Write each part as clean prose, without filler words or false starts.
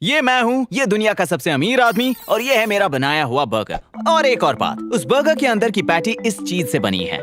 ये मैं हूँ, ये दुनिया का सबसे अमीर आदमी और ये है मेरा बनाया हुआ बर्गर। और एक और बात, उस बर्गर के अंदर की पैटी इस चीज से बनी है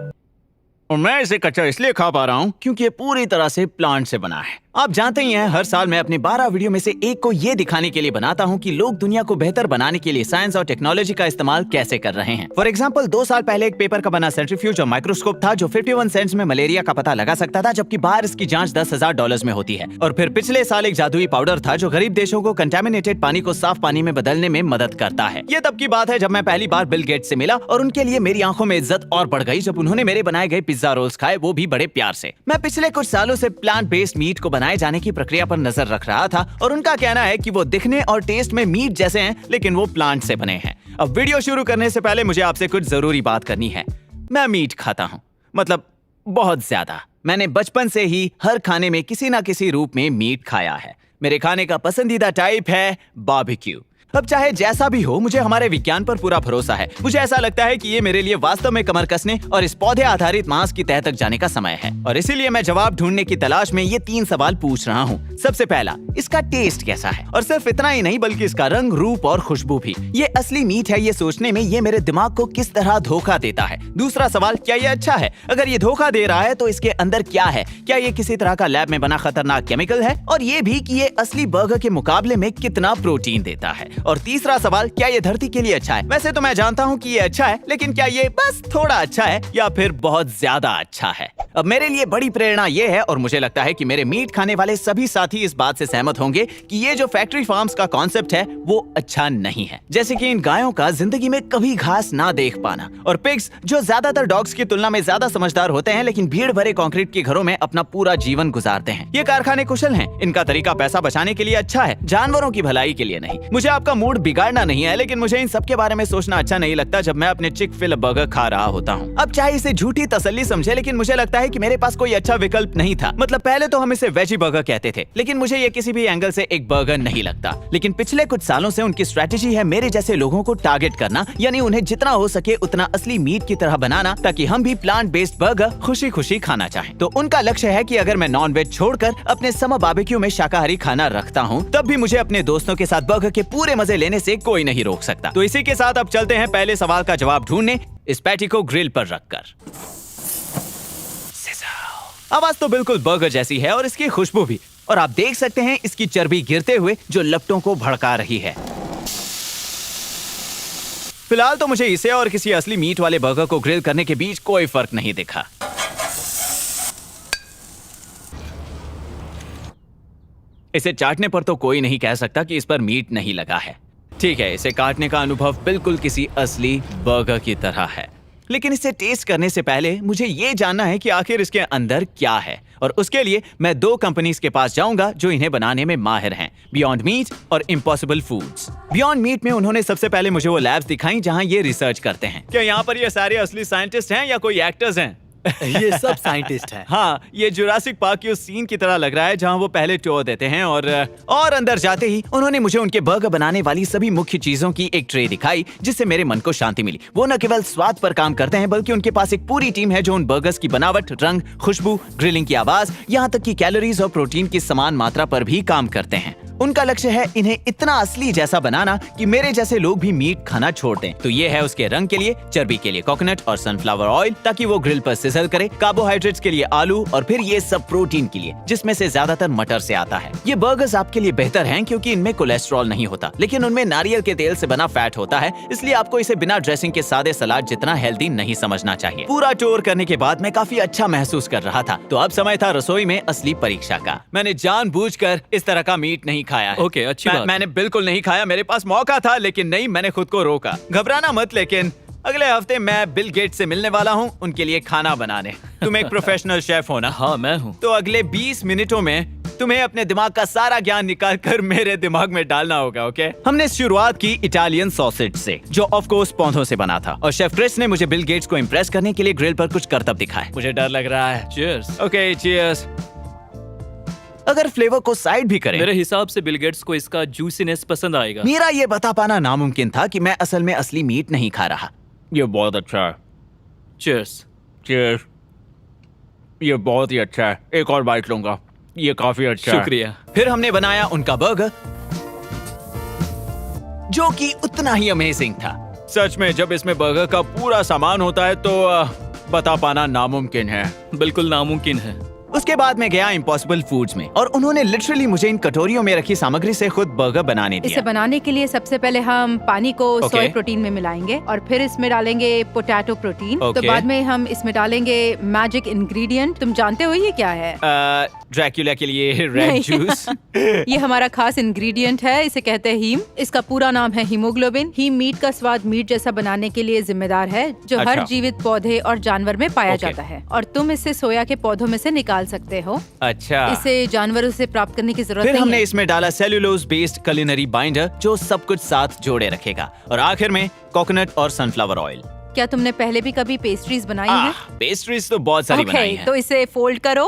और मैं इसे कच्चा इसलिए खा पा रहा हूँ क्योंकि ये पूरी तरह से प्लांट से बना है। आप जानते ही हैं, हर साल मैं अपने 12 वीडियो में से एक को ये दिखाने के लिए बनाता हूँ कि लोग दुनिया को बेहतर बनाने के लिए साइंस और टेक्नोलॉजी का इस्तेमाल कैसे कर रहे हैं। फॉर एग्जाम्पल, 2 साल पहले एक पेपर का बना सेंट्रीफ्यूज और माइक्रोस्कोप था जो 51 सेंट्स में मलेरिया का पता लगा सकता था, जबकि बाहर इसकी जांच $10,000 में होती है। और फिर पिछले साल एक जादुई पाउडर था जो गरीब देशों को कंटेमिनेटेड पानी को साफ पानी में बदलने में मदद करता है। ये तब की बात है जब मैं पहली बार बिल गेट्स से मिला और उनके लिए मेरी आंखों में इज्जत और बढ़ गई जब उन्होंने मेरे बनाए गए पिज्जा रोल्स खाए, वो भी बड़े प्यार से। मैं पिछले कुछ सालों से प्लांट बेस्ड मीट को बनाए जाने की प्रक्रिया पर नजर रख रहा था और उनका कहना है कि वो दिखने और टेस्ट में मीट जैसे हैं, लेकिन वो प्लांट से बने हैं। अब वीडियो शुरू करने से पहले मुझे आपसे कुछ जरूरी बात करनी है। मैं मीट खाता हूँ, मतलब बहुत ज्यादा। मैंने बचपन से ही हर खाने में किसी ना किसी रूप में मीट खाया है। मेरे खाने का पसंदीदा टाइप है बारबेक्यू। अब चाहे जैसा भी हो, मुझे हमारे विज्ञान पर पूरा भरोसा है। मुझे ऐसा लगता है कि ये मेरे लिए वास्तव में कमर कसने और इस पौधे आधारित मांस की तह तक जाने का समय है। और इसीलिए मैं जवाब ढूंढने की तलाश में ये 3 सवाल पूछ रहा हूँ। सबसे पहला, इसका टेस्ट कैसा है? और सिर्फ इतना ही नहीं, बल्कि इसका रंग, रूप और खुशबू भी। ये असली मीट है, ये सोचने में ये मेरे दिमाग को किस तरह धोखा देता है। दूसरा सवाल, क्या ये अच्छा है? अगर ये धोखा दे रहा है तो इसके अंदर क्या है? क्या ये किसी तरह का लैब में बना खतरनाक केमिकल है? और ये भी कि ये असली बर्गर के मुकाबले में कितना प्रोटीन देता है। और तीसरा सवाल, क्या ये धरती के लिए अच्छा है? वैसे तो मैं जानता हूँ कि ये अच्छा है, लेकिन क्या ये बस थोड़ा अच्छा है या फिर बहुत ज्यादा अच्छा है? अब मेरे लिए बड़ी प्रेरणा ये है, और मुझे लगता है कि मेरे मीट खाने वाले सभी साथी इस बात से सहमत होंगे कि ये जो फैक्ट्री फार्म्स का कॉन्सेप्ट है वो अच्छा नहीं है। जैसे कि इन गायों का जिंदगी में कभी घास ना देख पाना, और पिग्स जो ज्यादातर डॉग्स की तुलना में ज्यादा समझदार होते हैं लेकिन भीड़ भरे कंक्रीट के घरों में अपना पूरा जीवन गुजारते हैं। ये कारखाने कुशल हैं, इनका तरीका पैसा बचाने के लिए अच्छा है, जानवरों की भलाई के लिए नहीं। मुझे आपका मूड बिगाड़ना नहीं है, लेकिन मुझे इन सब के बारे में सोचना अच्छा नहीं लगता जब मैं अपने चिक फिल बर्गर खा रहा होता हूँ। अब चाहे इसे झूठी तसल्ली समझे, लेकिन मुझे लगता है कि मेरे पास कोई अच्छा विकल्प नहीं था। मतलब पहले तो हम इसे वेजी बर्गर कहते थे, लेकिन मुझे ये किसी भी एंगल से एक बर्गर नहीं लगता। लेकिन पिछले कुछ सालों से उनकी स्ट्रेटेजी है मेरे जैसे लोगों को टारगेट करना, यानी उन्हें जितना हो सके उतना असली मीट की तरह बनाना, ताकि हम भी प्लांट बेस्ड बर्गर खुशी खुशी खाना चाहें। तो उनका लक्ष्य है कि अगर मैं नॉन वेज छोड़कर अपने समर बारबेक्यू में शाकाहारी खाना रखता हूँ, तब भी मुझे अपने दोस्तों के साथ बर्गर के पूरे मजे लेने से कोई नहीं रोक सकता। तो इसी के साथ अब चलते हैं पहले सवाल का जवाब ढूंढने, इस पैटी को ग्रिल पर रखकर। आवाज तो बिल्कुल बर्गर जैसी है और इसकी खुशबू भी, और आप देख सकते हैं इसकी चर्बी गिरते हुए जो लपटों को भड़का रही है। फिलहाल तो मुझे इसे और किसी असली मीट वाले बर्गर को ग्रिल करने के बीच कोई फर्क नहीं दिखा। इसे चाटने पर तो कोई नहीं कह सकता कि इस पर मीट नहीं लगा है। ठीक है, इसे काटने का अनुभव बिल्कुल किसी असली बर्गर की तरह है, लेकिन इसे टेस्ट करने से पहले मुझे ये जानना है कि आखिर इसके अंदर क्या है। और उसके लिए मैं 2 कंपनीज के पास जाऊंगा जो इन्हें बनाने में माहिर हैं, बियॉन्ड मीट और इम्पॉसिबल फूड्स। बियॉन्ड मीट में उन्होंने सबसे पहले मुझे वो लैब्स दिखाई जहां ये रिसर्च करते हैं। क्या यहाँ पर ये सारे असली साइंटिस्ट हैं या कोई एक्टर्स हैं? ये सब साइंटिस्ट हैं। हाँ, ये जुरासिक पार्क की उस सीन की तरह लग रहा है जहाँ वो पहले टूर देते हैं। और अंदर जाते ही उन्होंने मुझे उनके बर्गर बनाने वाली सभी मुख्य चीजों की एक ट्रे दिखाई, जिससे मेरे मन को शांति मिली। वो न केवल स्वाद पर काम करते हैं, बल्कि उनके पास एक पूरी टीम है जो उन बर्गर्स की बनावट, रंग, खुशबू, ग्रिलिंग की आवाज, यहाँ तक कि कैलोरीज और प्रोटीन की समान मात्रा पर भी काम करते हैं। उनका लक्ष्य है इन्हें इतना असली जैसा बनाना कि मेरे जैसे लोग भी मीट खाना छोड़ दें। तो ये है उसके रंग के लिए, चर्बी के लिए कोकोनट और सनफ्लावर ऑयल ताकि वो ग्रिल पर सिजल करे, कार्बोहाइड्रेट्स के लिए आलू, और फिर ये सब प्रोटीन के लिए जिसमें से ज्यादातर मटर से आता है। ये बर्गर्स आपके लिए बेहतर हैं क्योंकि इनमें कोलेस्ट्रॉल नहीं होता, लेकिन उनमें नारियल के तेल से बना फैट होता है, इसलिए आपको इसे बिना ड्रेसिंग के सादे सलाद जितना हेल्दी नहीं समझना चाहिए। पूरा टूर करने के बाद मैं काफी अच्छा महसूस कर रहा था, तो अब समय था रसोई में असली परीक्षा का। मैंने जानबूझकर इस तरह का मीट नहीं खाया है। ओके, अच्छी बात। मैंने बिल्कुल नहीं खाया, मेरे पास मौका था लेकिन नहीं, मैंने खुद को रोका। घबराना मत, लेकिन अगले हफ्ते मैं बिल गेट्स से मिलने वाला हूँ उनके लिए खाना बनाने। तुम एक प्रोफेशनल शेफ हो ना? हाँ, मैं हूँ। तो अगले 20 मिनटों में तुम्हें अपने दिमाग का सारा ज्ञान निकाल कर मेरे दिमाग में डालना होगा, ओके? हमने शुरुआत की इटालियन सॉसेज से, जो ऑफ कोर्स पौधों से बना था, और शेफ क्रिस ने मुझे बिल गेट्स को इम्प्रेस करने के लिए ग्रिल पर कुछ करतब दिखाए। मुझे डर लग रहा है। चीयर्स। Okay, cheers. अगर फ्लेवर को साइड भी करें, मेरे हिसाब से बिल गेट्स को इसका जूसीनेस पसंद आएगा। मेरा ये बता पाना नामुमकिन था कि मैं असल में असली मीट नहीं खा रहा। ये बहुत अच्छा है। चीयर्स। चीयर्स। ये बहुत ही अच्छा है, एक और बाइट लूंगा, ये काफी अच्छा है। शुक्रिया। फिर हमने बनाया उनका बर्गर जो कि उतना ही अमेजिंग था। सच में जब इसमें बर्गर का पूरा सामान होता है तो बता पाना नामुमकिन है। बिल्कुल नामुमकिन है। उसके बाद मैं गया इम्पॉसिबल फूड्स में और उन्होंने लिटरली मुझे इन कटोरियों में रखी सामग्री से खुद बर्गर बनाने इसे दिया। बनाने के लिए सबसे पहले हम पानी को Okay. सोया प्रोटीन में मिलाएंगे और फिर इसमें डालेंगे पोटैटो प्रोटीन। तो Okay. बाद में हम इसमें डालेंगे मैजिक इंग्रेडिएंट। तुम जानते हो ये क्या है? ड्रैक्युला के लिए रेड नहीं। जूस। ये हमारा खास इंग्रेडिएंट है, इसे कहते हैं हीम। इसका पूरा नाम है हीमोग्लोबिन। हीम मीट का स्वाद मीट जैसा बनाने के लिए जिम्मेदार है, जो हर अच्छा। जीवित पौधे और जानवर में पाया Okay. जाता है, और तुम इसे सोया के पौधों में से निकाल सकते हो। अच्छा, इसे जानवरों से प्राप्त करने की जरूरत फिर नहीं हमने है। इसमें डाला सेल्यूलोज बेस्ड कुलिनरी बाइंडर जो सब कुछ साथ जोड़े रखेगा, और आखिर में कोकोनट और सनफ्लावर ऑयल। क्या तुमने पहले भी कभी पेस्ट्रीज बनाई है? पेस्ट्रीज तो बहुत सारी बनाई ओके, हैं। तो इसे फोल्ड करो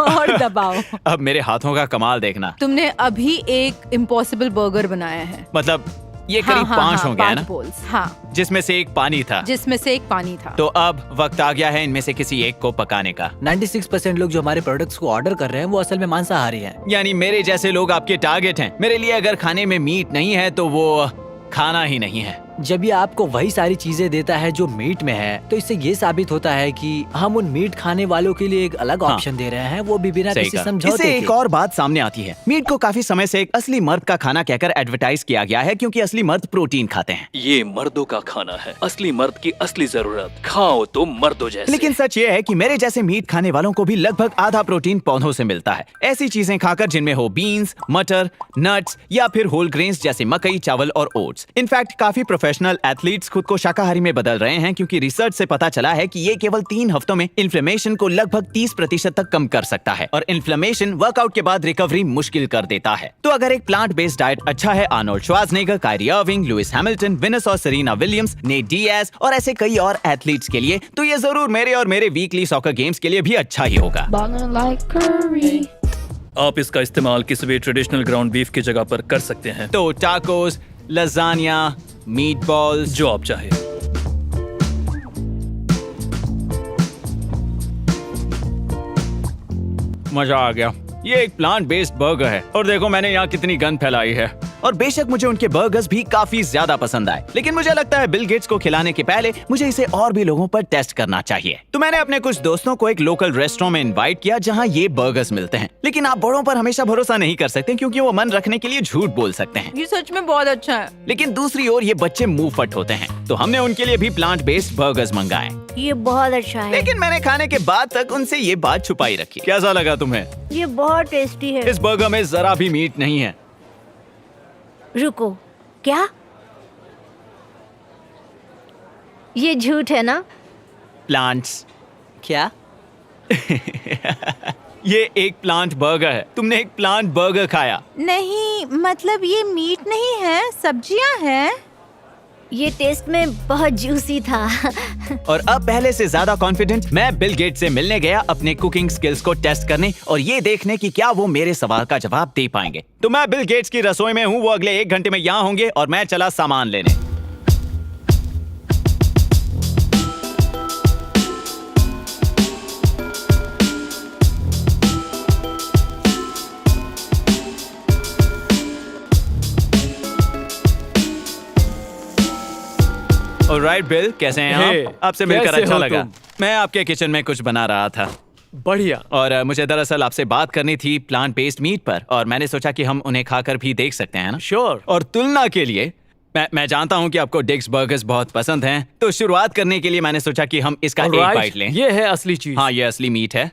और दबाओ। अब मेरे हाथों का कमाल देखना। तुमने अभी एक इम्पॉसिबल बर्गर बनाया है। मतलब ये करीब 5 हो गया ना, 5 बोल्स, हाँ, जिसमें से एक पानी था। जिसमें से एक पानी था। तो अब वक्त आ गया है इनमें से किसी एक को पकाने का। 96% लोग जो हमारे प्रोडक्ट्स को ऑर्डर कर रहे हैं वो असल में मांसाहारी हैं। यानी मेरे जैसे लोग आपके टारगेट हैं। मेरे लिए अगर खाने में मीट नहीं है तो वो खाना ही नहीं है। जब ये आपको वही सारी चीजें देता है जो मीट में है, तो इससे ये साबित होता है कि हम उन मीट खाने वालों के लिए एक अलग हाँ। ऑप्शन दे रहे हैं, वो भी बिना सही किसी कहा। समझौते इससे एक के। और बात सामने आती है। मीट को काफी समय से एक असली मर्द का खाना कहकर एडवर्टाइज किया गया है, क्योंकि असली मर्द प्रोटीन खाते हैं। ये मर्दों का खाना है, असली मर्द की असली जरूरत। खाओ तो मर्दों जैसे। लेकिन सच ये है कि मेरे जैसे मीट खाने वालों को भी लगभग आधा प्रोटीन पौधों से मिलता है। ऐसी चीजें खाकर जिनमें हो बीन्स, मटर, नट्स या फिर होल ग्रेन्स जैसे मकई, चावल और ओट्स। इनफैक्ट काफी प्रोफेशनल एथलीट्स खुद को शाकाहारी में बदल रहे हैं, क्योंकि रिसर्च से पता चला है कि ये केवल 3 हफ्तों में इन्फ्लेमेशन को लगभग 30% तक कम कर सकता है, और इन्फ्लेमेशन वर्कआउट के बाद रिकवरी मुश्किल कर देता है। तो अगर एक प्लांट बेस्ड डाइट अच्छा है, Arnold Schwarzenegger, Kyrie Irving, Lewis Hamilton, Venus और सेरेना विलियम्स, नेट डियाज और ऐसे कई और एथलीट्स के लिए, तो ये जरूर मेरे और मेरे वीकली सॉकर गेम्स के लिए भी अच्छा ही होगा। Ballin' like Curry. आप इसका इस्तेमाल किसी भी ट्रेडिशनल ग्राउंड बीफ की जगह पर कर सकते हैं, तो टाकोस, लजानिया, मीट बॉल्स, जो आप चाहे। मजा आ गया। ये एक प्लांट बेस्ड बर्गर है, और देखो मैंने यहाँ कितनी गंद फैलाई है। और बेशक मुझे उनके बर्गर्स भी काफी ज्यादा पसंद आए, लेकिन मुझे लगता है बिल गेट्स को खिलाने के पहले मुझे इसे और भी लोगों पर टेस्ट करना चाहिए। तो मैंने अपने कुछ दोस्तों को एक लोकल रेस्टोरेंट में इनवाइट किया जहाँ ये बर्गर्स मिलते हैं। लेकिन आप बड़ों पर हमेशा भरोसा नहीं कर सकते, क्योंकि वो मन रखने के लिए झूठ बोल सकते हैं। ये सच में बहुत अच्छा है। लेकिन दूसरी ओर ये बच्चे मुंह फट होते हैं, तो हमने उनके लिए भी प्लांट बेस्ड बर्गर्स मंगाए। ये बहुत अच्छा है। लेकिन मैंने खाने के बाद तक उनसे ये बात छुपाई रखी। कैसा लगा तुम्हें? ये बहुत टेस्टी है। इस बर्गर में जरा भी मीट नहीं है। रुको, क्या? ये झूठ है ना? प्लांट्स। क्या? ये एक प्लांट बर्गर है। तुमने एक प्लांट बर्गर खाया। नहीं, मतलब ये मीट नहीं है, सब्जियां हैं। ये टेस्ट में बहुत जूसी था। और अब पहले से ज्यादा कॉन्फिडेंट मैं बिल गेट्स से मिलने गया अपने कुकिंग स्किल्स को टेस्ट करने और ये देखने कि क्या वो मेरे सवाल का जवाब दे पाएंगे। तो मैं बिल गेट्स की रसोई में हूँ, वो अगले 1 घंटे में यहाँ होंगे और मैं चला सामान लेने। ऑलराइट बिल, कैसे हैं Hey, आप? आपसे मिलकर कैसे अच्छा हो लगा। तुम? मैं आपके किचन में कुछ बना रहा था बढ़िया। और मुझे दरअसल आपसे बात करनी थी प्लांट बेस्ड मीट पर, और मैंने सोचा कि हम उन्हें खाकर भी देख सकते हैं ना। श्योर। और तुलना के लिए मैं जानता हूं कि आपको डिक्स बर्गर्स बहुत पसंद हैं, तो शुरुआत करने के लिए मैंने सोचा कि हम इसका एक बाइट लें। ये है असली चीज। हाँ, ये असली मीट है।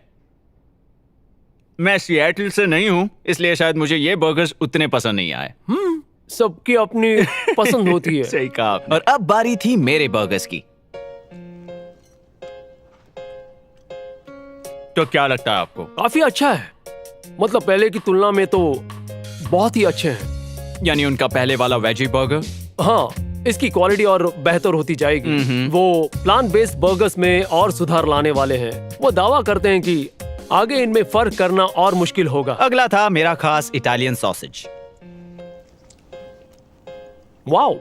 मैं सिएटल से नहीं हूं, इसलिए शायद मुझे ये बर्गर्स उतने पसंद नहीं आए। सबकी अपनी पसंद होती है। सही कहा। और अब बारी थी मेरे बर्गर्स की। तो क्या लगता है आपको? काफी अच्छा है, मतलब पहले की तुलना में तो बहुत ही अच्छे हैं। यानी उनका पहले वाला वेजी बर्गर? हाँ, इसकी क्वालिटी और बेहतर होती जाएगी। वो प्लांट बेस्ड बर्गर्स में और सुधार लाने वाले हैं। वो दावा करते हैं कि आगे इनमें फर्क करना और मुश्किल होगा। अगला था मेरा खास इटालियन सॉसेज। वाओ,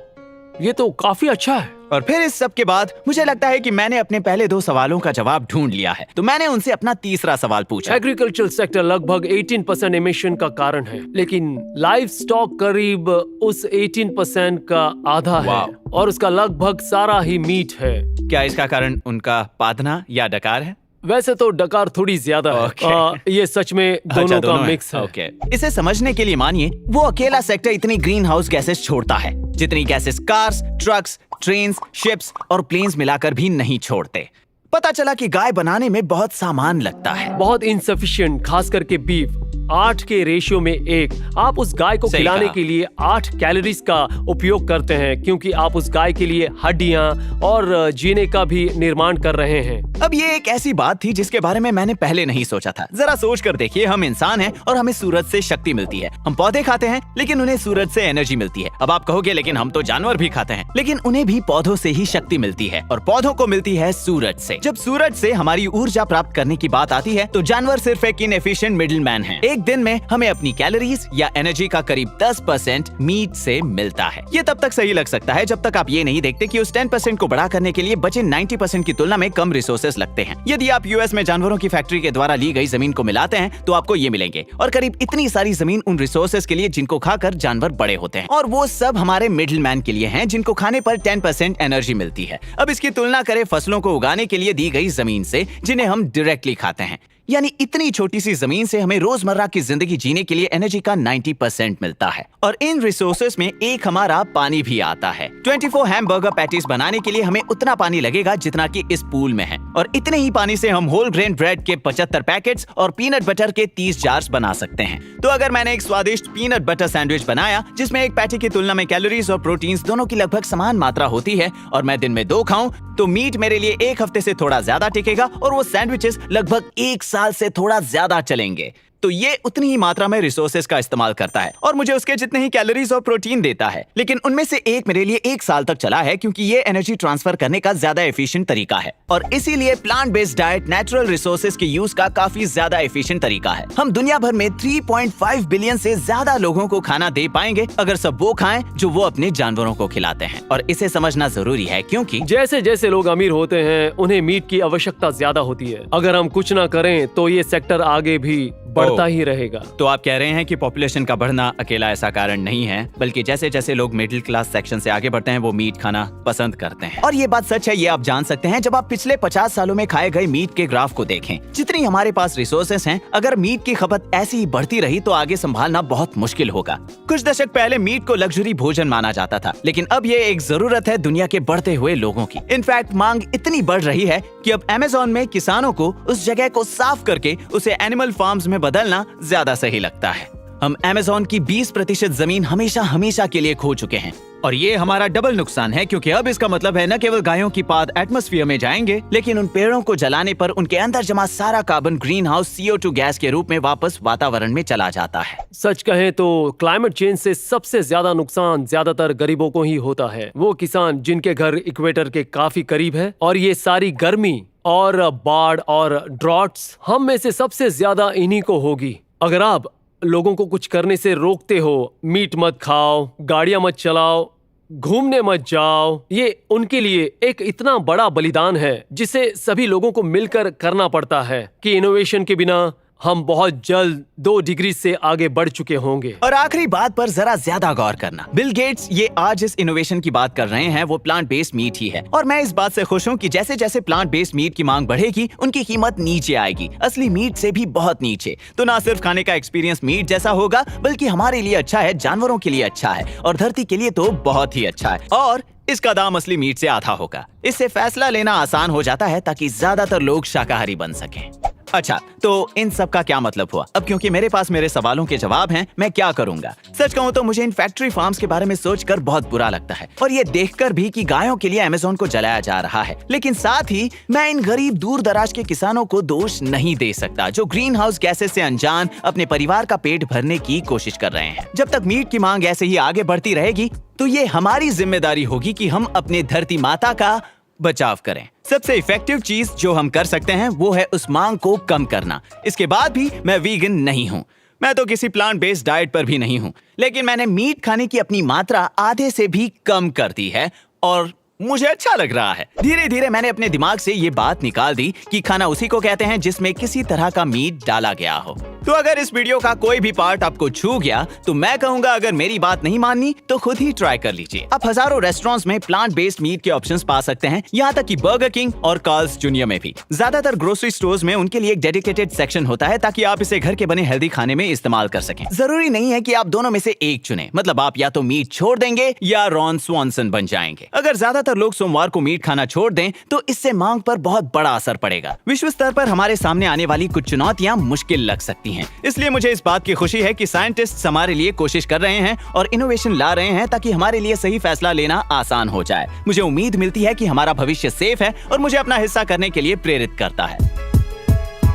ये तो काफी अच्छा है। और फिर इस सब के बाद मुझे लगता है कि मैंने अपने पहले 2 सवालों का जवाब ढूंढ लिया है, तो मैंने उनसे अपना तीसरा सवाल पूछा। एग्रीकल्चर सेक्टर लगभग 18% एमिशन का कारण है, लेकिन लाइव स्टॉक करीब उस 18% का आधा है, और उसका लगभग सारा ही मीट है। क्या इसका कारण उनका पादना या डकार है? वैसे तो डकार थोड़ी ज्यादा है। ये सच में दोनों का मिक्स है। ओके। इसे समझने के लिए मानिए वो अकेला सेक्टर इतनी ग्रीन हाउस गैसेस छोड़ता है जितनी gases cars, trucks, trains, ships और प्लेन्स मिलाकर भी नहीं छोड़ते। पता चला कि गाय बनाने में बहुत सामान लगता है, बहुत इनसफिशिएंट, खास करके बीफ। 8 के रेशियो में 1। आप उस गाय को खिलाने के लिए 8 कैलोरीज का उपयोग करते हैं, क्योंकि आप उस गाय के लिए हड्डियां और जीने का भी निर्माण कर रहे हैं। अब ये एक ऐसी बात थी जिसके बारे में मैंने पहले नहीं सोचा था। जरा सोच कर देखिए, हम इंसान हैं और हमें सूरज से शक्ति मिलती है। हम पौधे खाते हैं लेकिन उन्हें सूरज से एनर्जी मिलती है। अब आप कहोगे लेकिन हम तो जानवर भी खाते हैं, लेकिन उन्हें भी पौधों से ही शक्ति मिलती है और पौधों को मिलती है सूरज से। जब सूरज से हमारी ऊर्जा प्राप्त करने की बात आती है तो जानवर सिर्फ एक इनएफिशिएंट मिडिलमैन है। एक दिन में हमें अपनी कैलोरीज या एनर्जी का करीब 10% मीट से मिलता है। ये तब तक सही लग सकता है जब तक आप ये नहीं देखते कि उस 10% को बड़ा करने के लिए बचे 90% की तुलना में कम रिसोर्सेज लगते हैं। यदि आप यूएस में जानवरों की फैक्ट्री के द्वारा ली गई जमीन को मिलाते हैं तो आपको ये मिलेंगे, और करीब इतनी सारी जमीन उन रिसोर्सेज के लिए जिनको खाकर जानवर बड़े होते हैं, और वो सब हमारे मिडिलमैन के लिए हैं जिनको खाने पर 10% एनर्जी मिलती है। अब इसकी तुलना करें फसलों को उगाने के लिए दी गई जमीन से, जिन्हें हम डायरेक्टली खाते हैं। यानी इतनी छोटी सी जमीन से हमें रोजमर्रा की जिंदगी जीने के लिए एनर्जी का 90% मिलता है, और इन रिसोर्सेज में एक हमारा पानी भी आता है। 24 हैमबर्गर पैटीज बनाने के लिए हमें उतना पानी लगेगा जितना कि इस पूल में है, और इतने ही पानी से हम होल ग्रेन ब्रेड के 75 पैकेट्स और पीनट बटर के 30 जार्स बना सकते हैं। तो अगर मैंने एक स्वादिष्ट पीनट बटर सैंडविच बनाया जिसमें एक पैटी की तुलना में कैलोरीज और प्रोटीन्स दोनों की लगभग समान मात्रा होती है, और मैं दिन में 2 खाऊं, तो मीट मेरे लिए 1 हफ्ते से थोड़ा ज्यादा टिकेगा और वो सैंडविचेस लगभग 1 साल से थोड़ा ज्यादा चलेंगे। तो ये उतनी ही मात्रा में रिसोर्सेज का इस्तेमाल करता है और मुझे उसके जितने ही कैलोरीज और प्रोटीन देता है, लेकिन उनमें से एक मेरे लिए 1 साल तक चला है क्योंकि ये एनर्जी ट्रांसफर करने का ज्यादा एफिशिएंट तरीका है। और इसीलिए plant based diet natural resources के यूज का काफी ज्यादा एफिशिएंट तरीका है। हम दुनिया भर में 3.5 बिलियन से ज्यादा लोगों को खाना दे पाएंगे अगर सब वो खाएं जो वो अपने जानवरों को खिलाते हैं। और इसे समझना जरूरी है क्योंकि जैसे जैसे लोग अमीर होते हैं उन्हें मीट की आवश्यकता ज्यादा होती है। अगर हम कुछ ना करें तो ये सेक्टर आगे भी बढ़ता ही रहेगा। तो आप कह रहे हैं कि पॉपुलेशन का बढ़ना अकेला ऐसा कारण नहीं है, बल्कि जैसे जैसे लोग मिडिल क्लास सेक्शन से आगे बढ़ते हैं वो मीट खाना पसंद करते हैं। और ये बात सच है, ये आप जान सकते हैं जब आप पिछले 50 सालों में खाए गए मीट के ग्राफ को देखें। जितनी हमारे पास रिसोर्सेस हैं, अगर मीट की खपत ऐसी ही बढ़ती रही तो आगे संभालना बहुत मुश्किल होगा। कुछ दशक पहले मीट को लग्जरी भोजन माना जाता था, लेकिन अब ये एक जरूरत है दुनिया के बढ़ते हुए लोगों की। इनफैक्ट मांग इतनी बढ़ रही है कि अब अमेज़न में किसानों को उस जगह को साफ करके उसे एनिमल फार्म्स में बदलना ज्यादा सही लगता है। हम अमेज़न की 20% जमीन हमेशा के लिए खो चुके हैं, और ये हमारा डबल नुकसान है क्योंकि अब इसका मतलब है न केवल गायों की पाद एटमॉस्फेयर में जाएंगे, लेकिन उन पेड़ों को जलाने पर उनके अंदर जमा सारा carbon green house CO2 gas के रूप में वापस वातावरण में चला जाता है। सच कहें तो क्लाइमेट चेंज से सबसे ज्यादा नुकसान ज्यादातर गरीबों को ही होता है। वो किसान जिनके घर इक्वेटर के काफी करीब है, और ये सारी गर्मी और बाढ़ और ड्रॉट्स हम में से सबसे ज्यादा इन्हीं को होगी। अगर आप लोगों को कुछ करने से रोकते हो, मीट मत खाओ, गाड़ियां मत चलाओ, घूमने मत जाओ, ये उनके लिए एक इतना बड़ा बलिदान है जिसे सभी लोगों को मिलकर करना पड़ता है कि इनोवेशन के बिना हम बहुत जल्द 2 डिग्री से आगे बढ़ चुके होंगे। और आखिरी बात पर जरा ज्यादा गौर करना, बिल गेट्स ये आज इस इनोवेशन की बात कर रहे हैं वो प्लांट बेस्ड मीट ही है, और मैं इस बात से खुश हूँ कि जैसे जैसे प्लांट बेस्ड मीट की मांग बढ़ेगी उनकी कीमत नीचे आएगी, असली मीट से भी बहुत नीचे। तो ना सिर्फ खाने का एक्सपीरियंस मीट जैसा होगा, बल्कि हमारे लिए अच्छा है, जानवरों के लिए अच्छा है, और धरती के लिए तो बहुत ही अच्छा है। और इसका दाम असली मीट से आधा होगा। इससे फैसला लेना आसान हो जाता है ताकि ज्यादातर लोग शाकाहारी बन सकें। अच्छा, तो इन सब का क्या मतलब हुआ? अब क्योंकि मेरे पास मेरे सवालों के जवाब हैं, मैं क्या करूंगा? सच कहूं तो मुझे इन फैक्ट्री फार्म्स के बारे में सोचकर बहुत बुरा लगता है, और ये देखकर भी कि गायों के लिए अमेज़न को जलाया जा रहा है। लेकिन साथ ही मैं इन गरीब दूर दराज के किसानों को दोष नहीं दे सकता जो ग्रीन हाउस गैसेस से अनजान अपने परिवार का पेट भरने की कोशिश कर रहे हैं। जब तक मीट की मांग ऐसे ही आगे बढ़ती रहेगी तो ये हमारी जिम्मेदारी होगी कि हम अपने धरती माता का बचाव करें। सबसे इफेक्टिव चीज जो हम कर सकते हैं वो है उस मांग को कम करना। इसके बाद भी मैं वीगन नहीं हूँ। मैं तो किसी प्लांट बेस्ड डाइट पर भी नहीं हूँ, लेकिन मैंने मीट खाने की अपनी मात्रा आधे से भी कम कर दी है और मुझे अच्छा लग रहा है। धीरे धीरे मैंने अपने दिमाग से ये बात निकाल दी कि खाना उसी को कहते हैं जिसमें किसी तरह का मीट डाला गया हो। तो अगर इस वीडियो का कोई भी पार्ट आपको छू गया तो मैं कहूंगा अगर मेरी बात नहीं माननी तो खुद ही ट्राई कर लीजिए। आप हजारों रेस्टोरेंट्स में प्लांट बेस्ड मीट के ऑप्शंस पा सकते हैं, यहाँ तक कि बर्गर किंग और कार्ल्स जूनियर में भी। ज्यादातर ग्रोसरी स्टोर्स में उनके लिए एक डेडिकेटेड सेक्शन होता है ताकि आप इसे घर के बने हेल्दी खाने में इस्तेमाल कर सकें। जरूरी नहीं है कि आप दोनों में से एक चुने, मतलब आप या तो मीट छोड़ देंगे या रॉन स्वानसन बन जाएंगे। अगर ज्यादातर लोग सोमवार को मीट खाना छोड़ दें तो इससे मांग पर बहुत बड़ा असर पड़ेगा। विश्व स्तर पर हमारे सामने आने वाली कुछ चुनौतियां मुश्किल लग सकती हैं, इसलिए मुझे इस बात की खुशी है कि साइंटिस्ट्स हमारे लिए कोशिश कर रहे हैं और इनोवेशन ला रहे हैं ताकि हमारे लिए सही फैसला लेना आसान हो जाए। मुझे उम्मीद मिलती है कि हमारा भविष्य सेफ है और मुझे अपना हिस्सा करने के लिए प्रेरित करता है।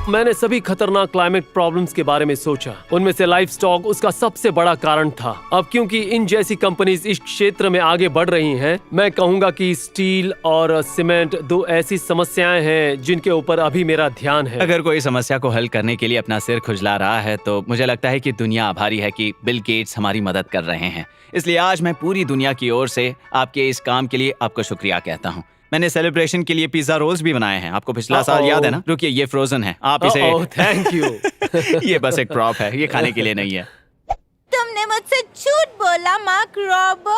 मैंने सभी खतरनाक क्लाइमेट प्रॉब्लम्स के बारे में सोचा, उनमें से लाइफ स्टॉक उसका सबसे बड़ा कारण था। अब क्योंकि इन जैसी कंपनीज इस क्षेत्र में आगे बढ़ रही हैं, मैं कहूंगा कि स्टील और सीमेंट दो ऐसी समस्याएं हैं जिनके ऊपर अभी मेरा ध्यान है। अगर कोई समस्या को हल करने के लिए अपना सिर खुजला रहा है तो मुझे लगता है कि दुनिया आभारी है कि बिल गेट्स हमारी मदद कर रहे हैं। इसलिए आज मैं पूरी दुनिया की ओर से आपके इस काम के लिए आपको शुक्रिया कहता हूँ। मैंने सेलिब्रेशन के लिए पिज्जा रोल्स भी बनाए हैं, आपको पिछला साल याद है ना? रुकिए, ये फ्रोजन है, आप इसे थैंक यू। ये बस एक प्रॉप है, ये खाने के लिए नहीं है। तुमने मुझसे झूठ बोला मार्क रॉब।